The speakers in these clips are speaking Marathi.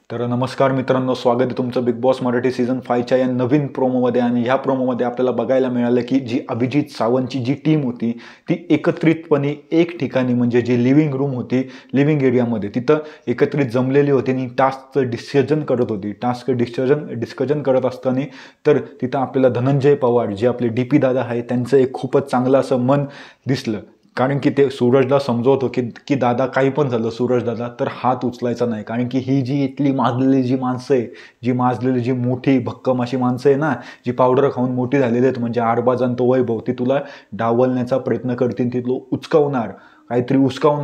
तर नमस्कार मित्रांनो, स्वागत आहे तुमचं बिग बॉस मराठी सीझन 5च्या या नवीन प्रोमोमध्ये. आणि ह्या प्रोमोमध्ये आपल्याला बघायला मिळालं की जी अभिजित सावंतची जी टीम होती ती एकत्रितपणे एक ठिकाणी म्हणजे जी लिव्हिंग रूम होती, लिव्हिंग एरियामध्ये तिथं एकत्रित जमलेली होती आणि टास्कचं डिस्कशन करत होती. डिस्कशन करत असताना तर तिथं आपल्याला धनंजय पवार जे आपले DP दादा आहे त्यांचं एक खूपच चांगलं असं मन दिसलं. कारण की ते सूरजला समजवतो की की दादा काही पण झालं सूरज दादा तर हात उचलायचा नाही. कारण की ही जी इथली माजलेली जी माणसं आहे, जी माजलेली जी मोठी भक्कम अशी माणसं आहे ना, जी पावडर खाऊन मोठी झालेली आहेत, म्हणजे आरबाज आणि तो वैभव, ती तुला डावलण्याचा प्रयत्न करतील, ती तुला उचकावणार,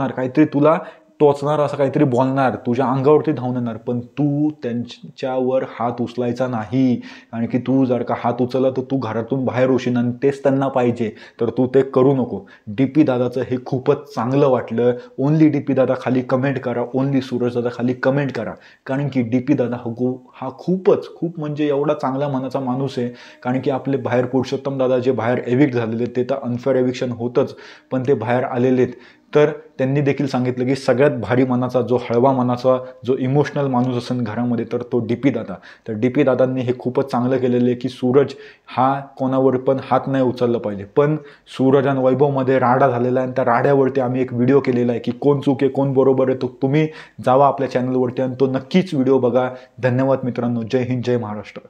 काहीतरी तुला टोचणार, असं काहीतरी बोलणार, तुझ्या अंगावरती धावून येणार, पण तू त्यांच्यावर हात उचलायचा नाही. कारण की तू जर का हात उचलला तर तू घरातून बाहेर होशील आणि तेच त्यांना पाहिजे, तर तू ते करू नको. DP दादाचं हे खूपच चांगलं वाटलं. ओनली DP दादा खाली कमेंट करा, ओनली सूरज दादा खाली कमेंट करा. कारण की DP दादा हा खूप म्हणजे एवढा चांगल्या मनाचा माणूस आहे. कारण की आपले बाहेर पुरुषोत्तम दादा जे बाहेर एविक्ट झालेले ते तर अनफेअर एविक्शन होतंच, पण ते बाहेर आलेले तर त्यांनी देखील सांगितलं की सगळ्यात भारी मनाचा, जो हळवा मनाचा, जो इमोशनल माणूस असेल घरामध्ये तर तो DP दादा. तर DP दादांनी हे खूपच चांगलं केलेलं आहे की सूरज हा कोणावर पण हात नाही उचलला पाहिजे. पण सूरज आणि वैभवमध्ये राडा झालेला आहे आणि त्या राड्यावरती आम्ही एक व्हिडिओ केलेला आहे की कोण चूक आहे कोण बरोबर आहे. तो तुम्ही जावा आपल्या चॅनलवरती आणि तो नक्कीच व्हिडिओ बघा. धन्यवाद मित्रांनो. जय हिंद, जय महाराष्ट्र.